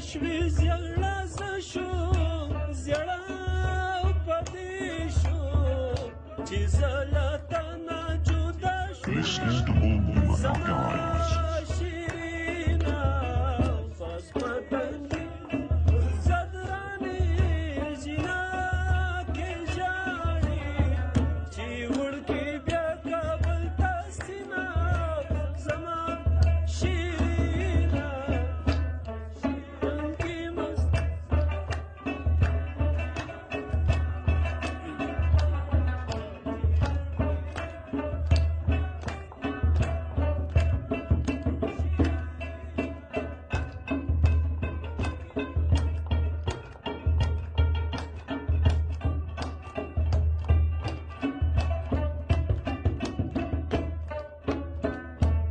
شوي زړه شو زړه پدې شو چې زلتا نه جدا شو Listening to all زما guys. شیرینا فاس پتنګي زدرانې جنا کې ژاړي چې وړکې بیا کابل ته سینا زما شیرینا رنګي مست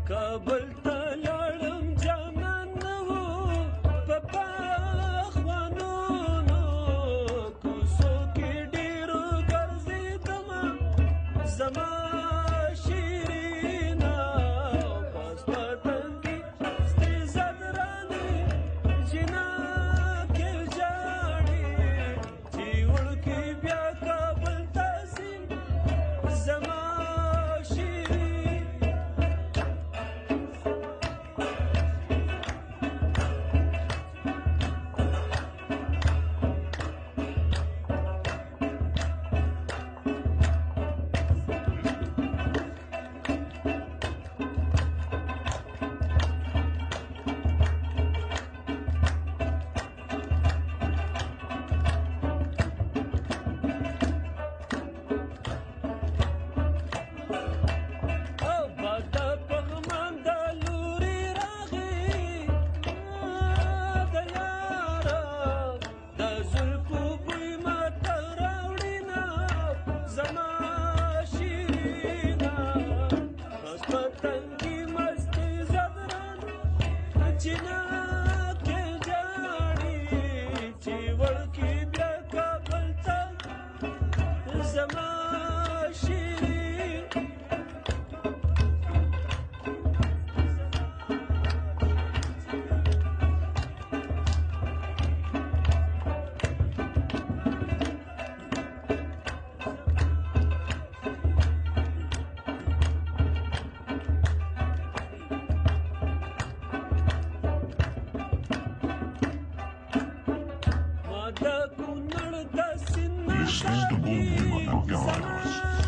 کابل ته لاړم جانان وو په پخوانونو کوڅو کې ډېرو ګرځېدمه زما شیرینا پاس پتنګي ستې زدرانې جنا کې ژاړي چې وړکې بیا کابل ته ځي زما پتنګي مستي زدران جنا کې جاړي چې وړکې بیا کابل ته زما شیرین د کونړ د سیند Listening to all guys.